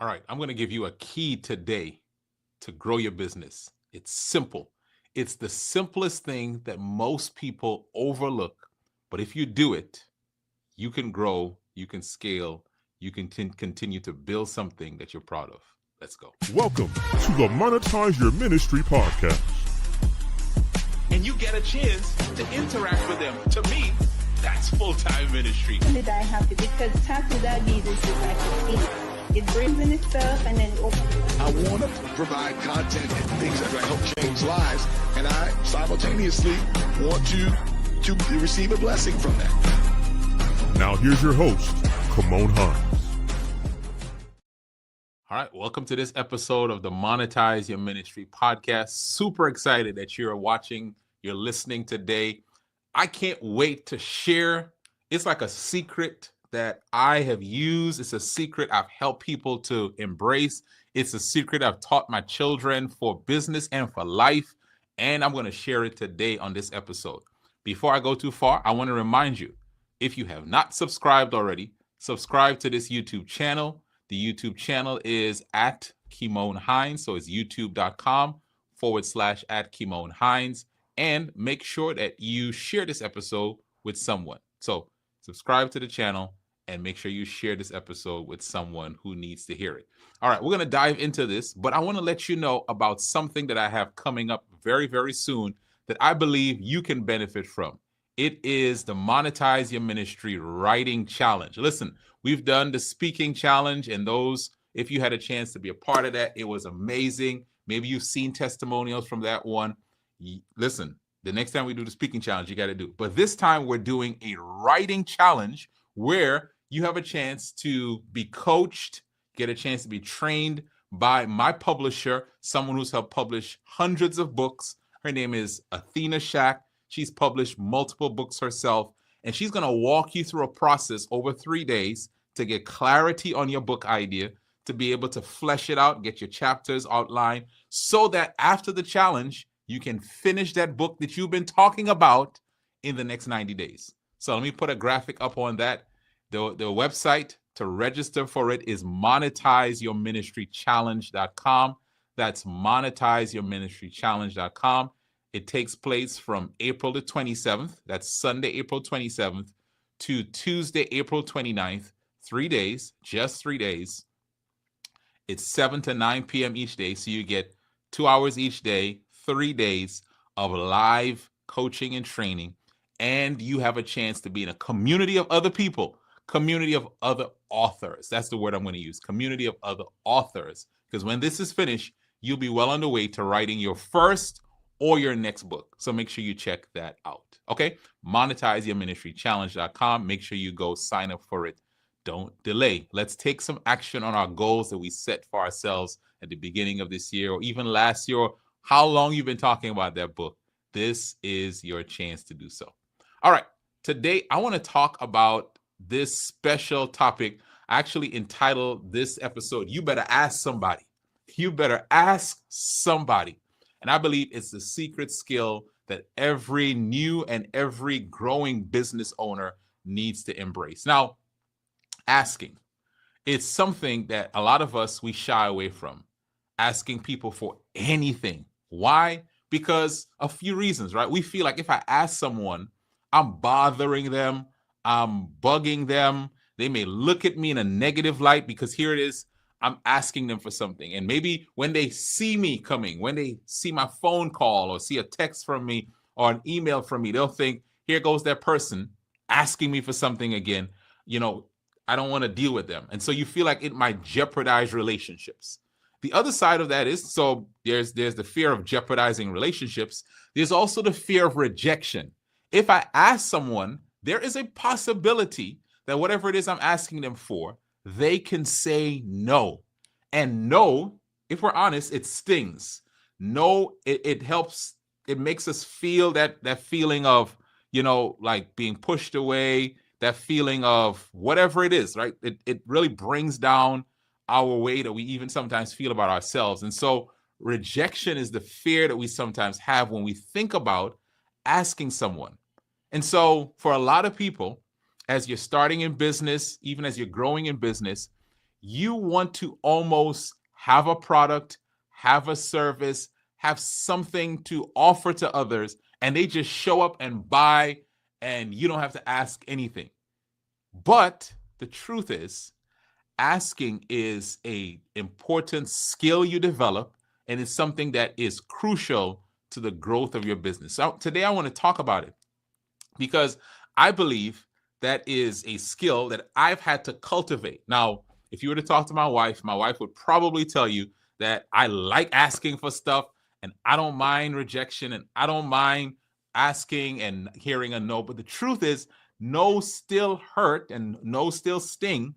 All right, I'm going to give you a key today to grow your business. It's simple. It's the simplest thing that most people overlook. But if you do it, you can grow, you can scale, you can continue to build something that you're proud of. Let's go. Welcome to the Monetize Your Ministry Podcast. And you get a chance to interact with them. To me, that's full-time ministry. Did I have to? Because tax without Jesus is like a thief. It brings in itself and then it opens. I want to provide content and things that will help change lives, and I simultaneously want you to receive a blessing from that. Now here's your host, Kymone Hines. All right, welcome to this episode of the Monetize Your Ministry Podcast. Super excited that you're watching, you're listening today. I can't wait to share. It's like a secret that I have used. It's a secret I've helped people to embrace. It's a secret I've taught my children for business and for life. And I'm going to share it today on this episode. Before I go too far, I want to remind you, if you have not subscribed already, subscribe to this YouTube channel. The YouTube channel is at Kymone Hines. So it's youtube.com/@Kymone Hines. And make sure that you share this episode with someone. So subscribe to the channel and make sure you share this episode with someone who needs to hear it. All right, we're going to dive into this, but I want to let you know about something that I have coming up very, very soon that I believe you can benefit from. It is the Monetize Your Ministry Writing Challenge. Listen, we've done the speaking challenge, and those, if you had a chance to be a part of that, it was amazing. Maybe you've seen testimonials from that one. Listen, the next time we do the speaking challenge, you got to do. But this time we're doing a writing challenge where you have a chance to be coached, get a chance to be trained by my publisher, someone who's helped publish hundreds of books. Her name is Athena Shack. She's published multiple books herself, and she's going to walk you through a process over 3 days to get clarity on your book idea, to be able to flesh it out, get your chapters outlined, so that after the challenge, you can finish that book that you've been talking about in the next 90 days. So let me put a graphic up on that. The website to register for it is monetizeyourministrychallenge.com. That's monetizeyourministrychallenge.com. It takes place from April the 27th, that's Sunday, April 27th, to Tuesday, April 29th, 3 days, just 3 days. It's 7 to 9 p.m. each day, so you get 2 hours each day, 3 days of live coaching and training, and you have a chance to be in a community of other people, community of other authors. That's the word I'm going to use, community of other authors, because when this is finished, you'll be well on the way to writing your first or your next book. So make sure you check that out. Okay, monetizeyourministrychallenge.com. Make sure you go sign up for it. Don't delay. Let's take some action on our goals that we set for ourselves at the beginning of this year or even last year, or how long you've been talking about that book. This is your chance to do so. All right, today I want to talk about this special topic. I actually entitled this episode, You Better Ask Somebody. You better ask somebody. And I believe it's the secret skill that every new and every growing business owner needs to embrace. Now, asking, it's something that a lot of us, we shy away from, asking people for anything. Why? Because a few reasons, right? We feel like if I ask someone, I'm bothering them, I'm bugging them. They may look at me in a negative light because here it is, I'm asking them for something. And maybe when they see me coming, when they see my phone call or see a text from me or an email from me, they'll think, here goes that person asking me for something again. You know, I don't want to deal with them. And so you feel like it might jeopardize relationships. The other side of that is, so there's the fear of jeopardizing relationships. There's also the fear of rejection. If I ask someone, there is a possibility that whatever it is I'm asking them for, they can say no. And no, if we're honest, it stings. No, it helps. It makes us feel that feeling of, you know, like being pushed away, that feeling of whatever it is, right? It really brings down our way that we even sometimes feel about ourselves. And so rejection is the fear that we sometimes have when we think about asking someone. And so for a lot of people, as you're starting in business, even as you're growing in business, You want to almost have a product, have a service, have something to offer to others, and they just show up and buy, and you don't have to ask anything. But the truth is, asking is an important skill you develop, and it's something that is crucial to the growth of your business. So today I want to talk about it because I believe that is a skill that I've had to cultivate. Now, if you were to talk to my wife would probably tell you that I like asking for stuff, and I don't mind rejection, and I don't mind asking and hearing a no. But the truth is, no still hurt and no still sting,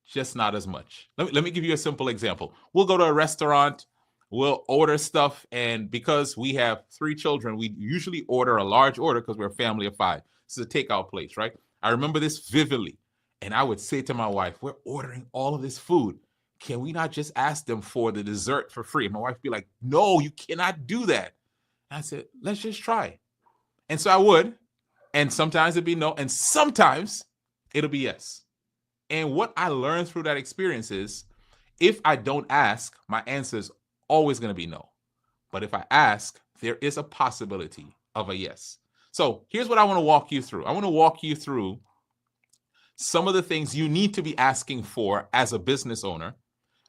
just not as much. Let me give you a simple example. We'll go to a restaurant, we'll order stuff, and because we have 3 children, we usually order a large order because we're a family of 5. This is a takeout place, right? I remember this vividly. And I would say to my wife, we're ordering all of this food. Can we not just ask them for the dessert for free? And my wife would be like, no, you cannot do that. And I said, let's just try. And so I would. And sometimes it'd be no. And sometimes it'll be yes. And what I learned through that experience is if I don't ask, my answer is always going to be no. But if I ask, there is a possibility of a yes. So here's what I want to walk you through. I want to walk you through some of the things you need to be asking for as a business owner,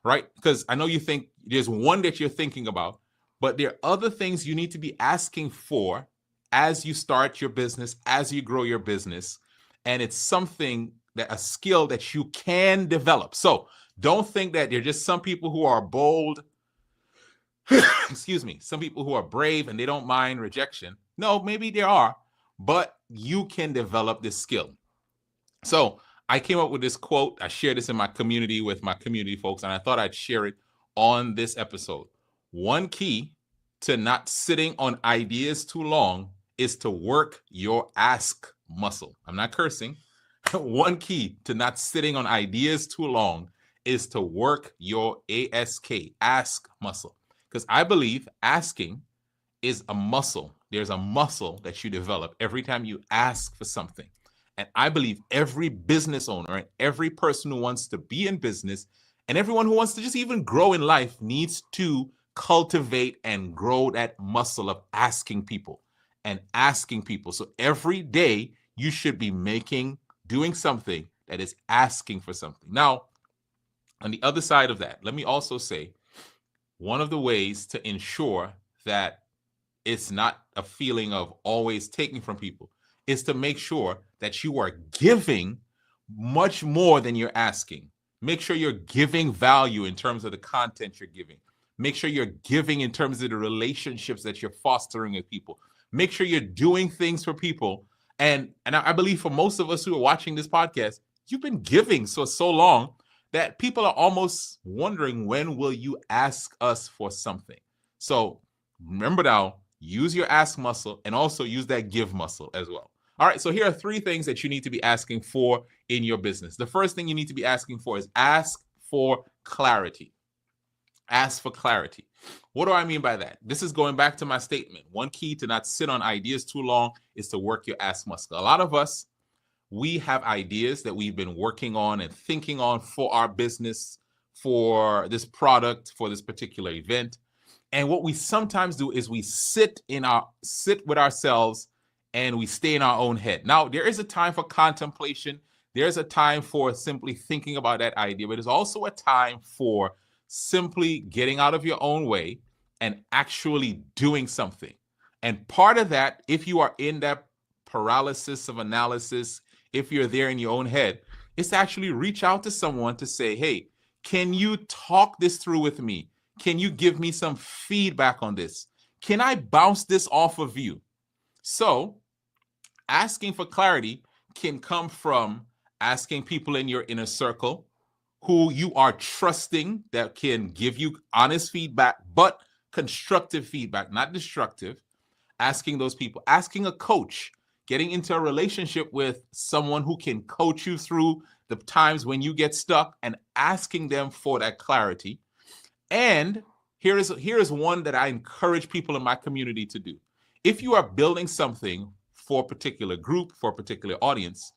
right? Because I know you think there's one that you're thinking about, but there are other things you need to be asking for as you start your business, as you grow your business. And it's something that a skill that you can develop. So don't think that there are just some people who are bold, excuse me, some people who are brave and they don't mind rejection. No, maybe there are, but you can develop this skill. So I came up with this quote. I shared this in my community with my community folks, and I thought I'd share it on this episode. One key to not sitting on ideas too long is to work your ask muscle. I'm not cursing. One key to not sitting on ideas too long is to work your ask muscle. Because I believe asking is a muscle. There's a muscle that you develop every time you ask for something. And I believe every business owner and every person who wants to be in business and everyone who wants to just even grow in life needs to cultivate and grow that muscle of asking people and asking people. So every day you should be doing something that is asking for something. Now, on the other side of that, let me also say one of the ways to ensure that it's not a feeling of always taking from people is to make sure that you are giving much more than you're asking. Make sure you're giving value in terms of the content you're giving. Make sure you're giving in terms of the relationships that you're fostering with people. Make sure you're doing things for people. And I believe for most of us who are watching this podcast, you've been giving so long that people are almost wondering, when will you ask us for something? So remember now, use your ask muscle and also use that give muscle as well. All right, so here are 3 things that you need to be asking for in your business. The first thing you need to be asking for is ask for clarity. Ask for clarity. What do I mean by that? This is going back to my statement. One key to not sit on ideas too long is to work your ask muscle. A lot of us, we have ideas that we've been working on and thinking on for our business, for this product, for this particular event. And what we sometimes do is we sit with ourselves and we stay in our own head. Now, there is a time for contemplation. There's a time for simply thinking about that idea, but there's also a time for simply getting out of your own way and actually doing something. And part of that, if you are in that paralysis of analysis, if you're there in your own head, is to actually reach out to someone to say, hey, can you talk this through with me? Can you give me some feedback on this? Can I bounce this off of you? So asking for clarity can come from asking people in your inner circle who you are trusting that can give you honest feedback, but constructive feedback, not destructive. Asking those people, asking a coach, getting into a relationship with someone who can coach you through the times when you get stuck and asking them for that clarity. And here is one that I encourage people in my community to do. If you are building something for a particular group, for a particular audience,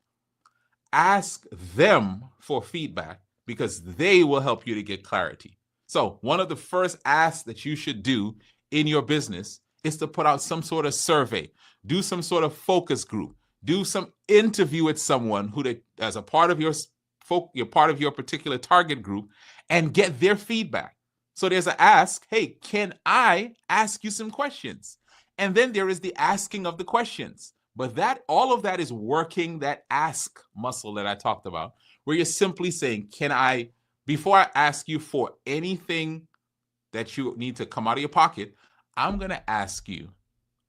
ask them for feedback, because they will help you to get clarity. So one of the first asks that you should do in your business is to put out some sort of survey, do some sort of focus group, do some interview with someone who, as a part of your particular target group, and get their feedback. So there's an ask, hey, can I ask you some questions? And then there is the asking of the questions. But all of that is working that ask muscle that I talked about, where you're simply saying, before I ask you for anything that you need to come out of your pocket, I'm going to ask you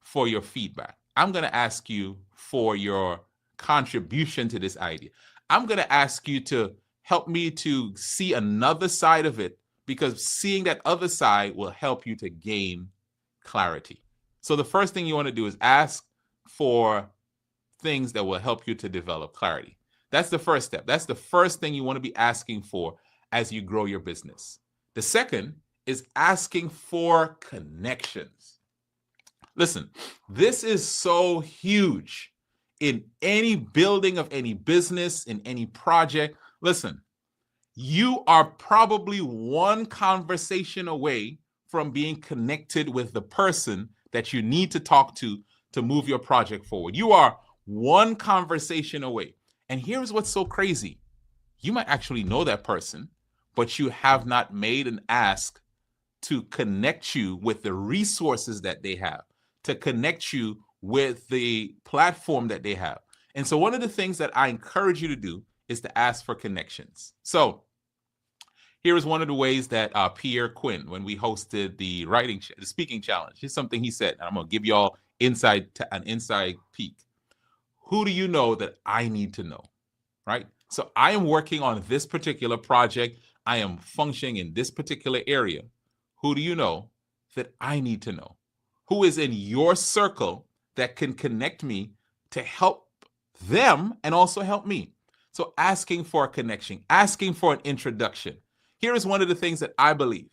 for your feedback. I'm going to ask you for your contribution to this idea. I'm going to ask you to help me to see another side of it, because seeing that other side will help you to gain clarity. So the first thing you want to do is ask for things that will help you to develop clarity. That's the first step. That's the first thing you want to be asking for as you grow your business. The second is asking for connections. Listen, this is so huge in any building of any business, in any project. Listen, you are probably one conversation away from being connected with the person that you need to talk to move your project forward. You are one conversation away. And here's what's so crazy. You might actually know that person, but you have not made an ask to connect you with the resources that they have, to connect you with the platform that they have. And so one of the things that I encourage you to do is to ask for connections. So here is one of the ways that Pierre Quinn, when we hosted the speaking challenge, here's something he said, and I'm going to give you all an inside peek. Who do you know that I need to know, right? So I am working on this particular project. I am functioning in this particular area. Who do you know that I need to know? Who is in your circle that can connect me to help them and also help me? So asking for a connection, asking for an introduction. Here is one of the things that I believe.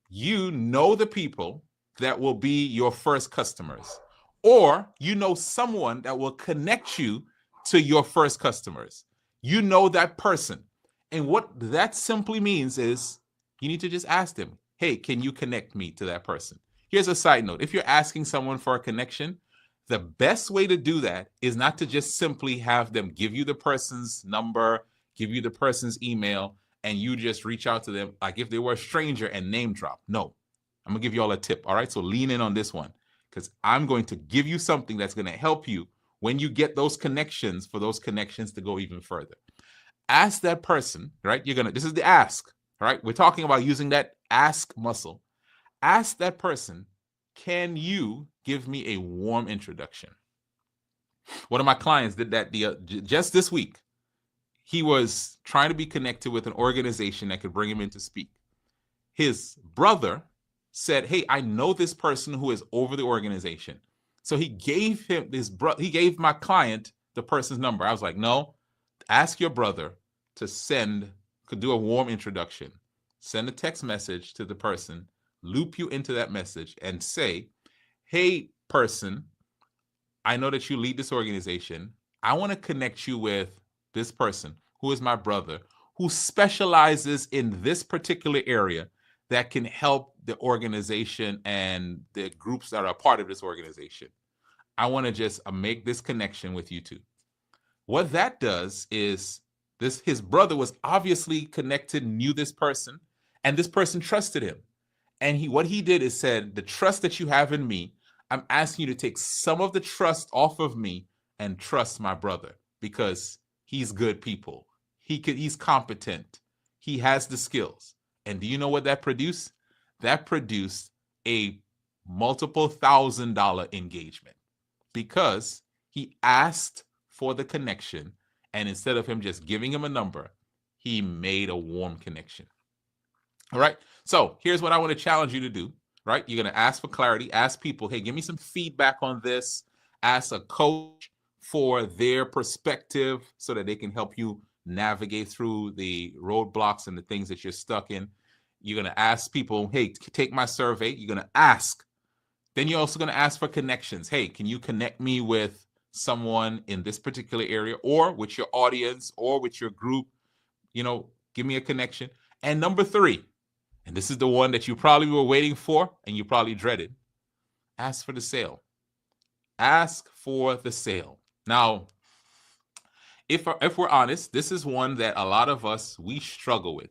You know the people that will be your first customers, or you know someone that will connect you to your first customers. You know that person. And what that simply means is you need to just ask them, hey, can you connect me to that person? Here's a side note. If you're asking someone for a connection, the best way to do that is not to just simply have them give you the person's number, give you the person's email, and you just reach out to them like if they were a stranger and name drop. No, I'm going to give you all a tip. All right. So lean in on this one, because I'm going to give you something that's going to help you when you get those connections, for those connections to go even further. Ask that person, right? This is the ask, right? We're talking about using that ask muscle. Ask that person, can you give me a warm introduction? One of my clients did that just this week. He was trying to be connected with an organization that could bring him in to speak. His brother said, hey, I know this person who is over the organization. So he gave my client the person's number. I was like, no, ask your brother to could do a warm introduction. Send a text message to the person, loop you into that message and say, hey, person, I know that you lead this organization. I want to connect you with this person who is my brother, who specializes in this particular area that can help the organization and the groups that are a part of this organization. I want to just make this connection with you two. What that does is his brother was obviously connected, knew this person, and this person trusted him. And what he did is said, the trust that you have in me, I'm asking you to take some of the trust off of me and trust my brother, because he's good people. He's competent. He has the skills. And do you know what that produced? That produced a multiple $1,000 engagement, because he asked for the connection, and instead of him just giving him a number, he made a warm connection. All right. So here's what I want to challenge you to do, right? You're going to ask for clarity, ask people, hey, give me some feedback on this. Ask a coach for their perspective so that they can help you navigate through the roadblocks and the things that you're stuck in. You're going to ask people, hey, take my survey. You're going to ask. Then you're also going to ask for connections. Hey, can you connect me with someone in this particular area, or with your audience, or with your group? give me a connection. And number 3, and this is the one that you probably were waiting for and you probably dreaded, ask for the sale. Ask for the sale. Now, if we're honest, this is one that a lot of us, we struggle with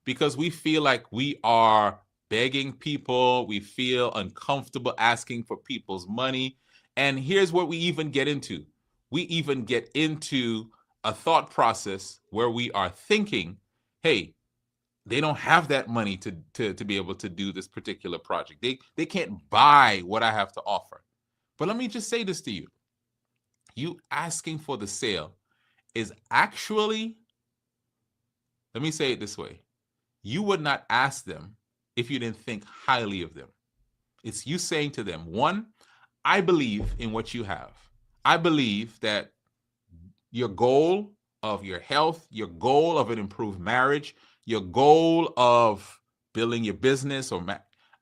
because we feel like we are begging people. We feel uncomfortable asking for people's money. And here's what we even get into. We even get into a thought process where we are thinking, hey, they don't have that money to be able to do this particular project. They can't buy what I have to offer. But let me just say this to you. You asking for the sale is actually, let me say it this way. You would not ask them if you didn't think highly of them. It's you saying to them, 1, I believe in what you have. I believe that your goal of your health, your goal of an improved marriage, your goal of building your business,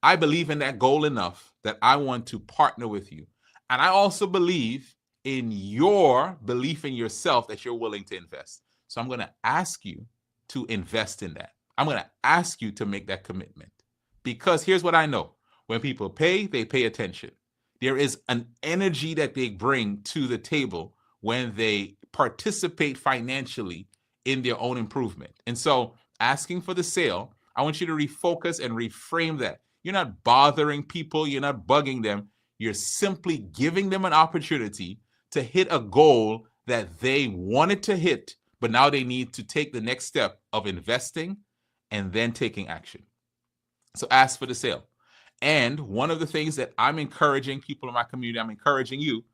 I believe in that goal enough that I want to partner with you. And I also believe in your belief in yourself that you're willing to invest. So I'm going to ask you to invest in that. I'm going to ask you to make that commitment. Because here's what I know. When people pay, they pay attention. There is an energy that they bring to the table when they participate financially in their own improvement. And so asking for the sale, I want you to refocus and reframe that. You're not bothering people. You're not bugging them. You're simply giving them an opportunity to hit a goal that they wanted to hit, but now they need to take the next step of investing and then taking action. So ask for the sale. And one of the things that I'm encouraging people in my community, I'm encouraging you,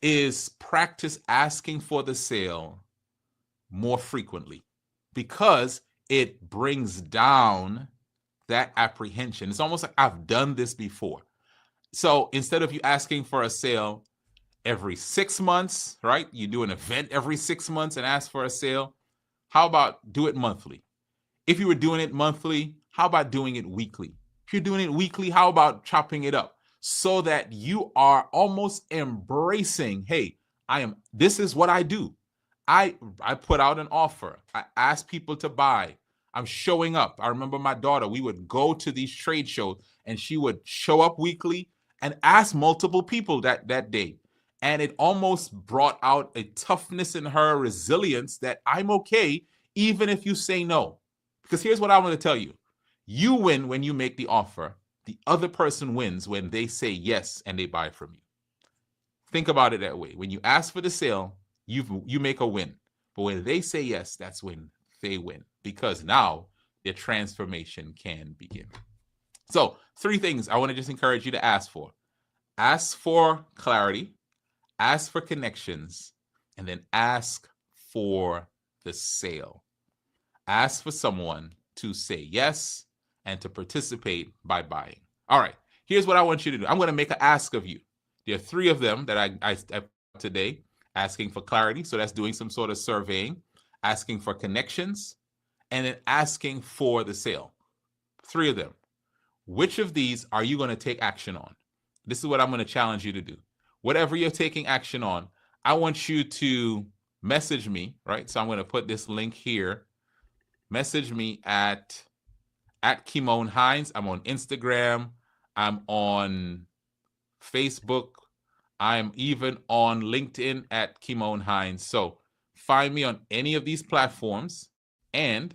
is practice asking for the sale more frequently because it brings down that apprehension. It's almost like I've done this before. So instead of you asking for a sale every 6 months, right? You do an event every 6 months and ask for a sale. How about do it monthly? If you were doing it monthly, how about doing it weekly? If you're doing it weekly, how about chopping it up so that you are almost embracing, hey, this is what I do. I put out an offer. I ask people to buy. I'm showing up. I remember my daughter, we would go to these trade shows and she would show up weekly and ask multiple people that day. And it almost brought out a toughness in her, resilience that I'm okay, even if you say no. Because here's what I want to tell you. You win when you make the offer. The other person wins when they say yes and they buy from you. Think about it that way. When you ask for the sale, you make a win. But when they say yes, that's when they win. Because now their transformation can begin. So 3 things I want to just encourage you to ask for. Ask for clarity. Ask for connections, and then ask for the sale. Ask for someone to say yes and to participate by buying. All right, here's what I want you to do. I'm going to make an ask of you. There are 3 of them that I today, asking for clarity. So that's doing some sort of surveying, asking for connections, and then asking for the sale. 3 of them. Which of these are you going to take action on? This is what I'm going to challenge you to do. Whatever you're taking action on, I want you to message me, right? So I'm going to put this link here. Message me at Kymone Hines. I'm on Instagram. I'm on Facebook. I'm even on LinkedIn at Kymone Hines. So find me on any of these platforms and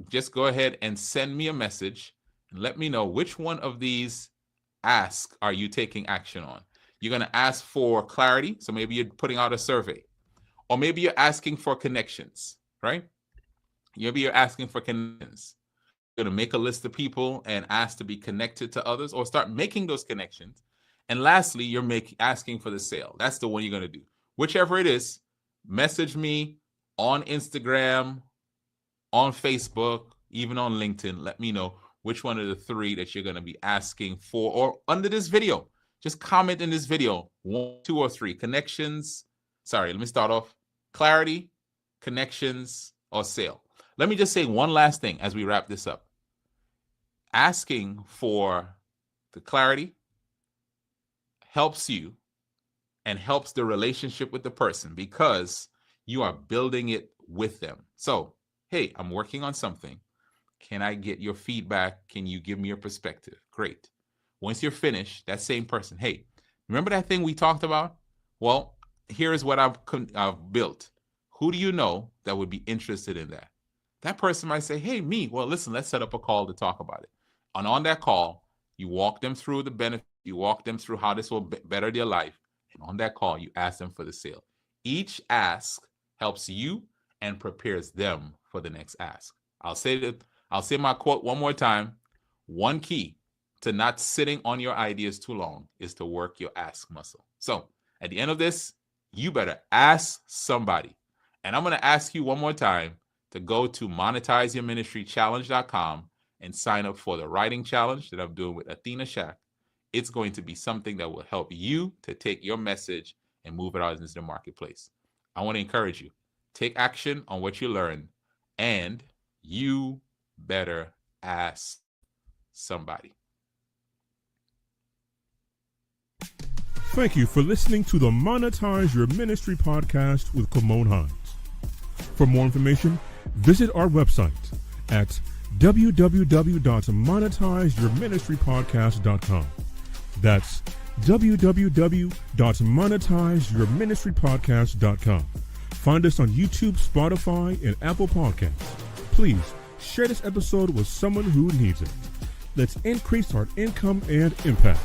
just go ahead and send me a message and let me know which one of these asks are you taking action on. You're going to ask for clarity. So maybe you're putting out a survey, or maybe you're asking for connections, right? Maybe you're asking for connections. You're going to make a list of people and ask to be connected to others, or start making those connections. And lastly, you're asking for the sale. That's the one you're going to do. Whichever it is, message me on Instagram, on Facebook, even on LinkedIn. Let me know which one of the 3 that you're going to be asking for, or under this video. Just comment in this video, 1, 2, or 3 connections. Sorry, let me start off. Clarity, connections, or sale. Let me just say one last thing as we wrap this up. Asking for the clarity helps you and helps the relationship with the person because you are building it with them. So hey, I'm working on something. Can I get your feedback? Can you give me your perspective? Great. Once you're finished, that same person, hey, remember that thing we talked about? Well, here's what I've built. Who do you know that would be interested in that? That person might say, hey, me. Well, listen, let's set up a call to talk about it. And on that call, you walk them through the benefit. You walk them through how this will better their life. And on that call, you ask them for the sale. Each ask helps you and prepares them for the next ask. I'll say my quote one more time. One key to not sitting on your ideas too long is to work your ask muscle. So at the end of this, you better ask somebody. And I'm going to ask you one more time to go to monetizeyourministrychallenge.com and sign up for the writing challenge that I'm doing with Athena Shack. It's going to be something that will help you to take your message and move it out into the marketplace. I want to encourage you. Take action on what you learn, and you better ask somebody. Thank you for listening to the Monetize Your Ministry Podcast with Kymone Hines. For more information, visit our website at www.monetizeyourministrypodcast.com. That's www.monetizeyourministrypodcast.com. Find us on YouTube, Spotify, and Apple Podcasts. Please share this episode with someone who needs it. Let's increase our income and impact.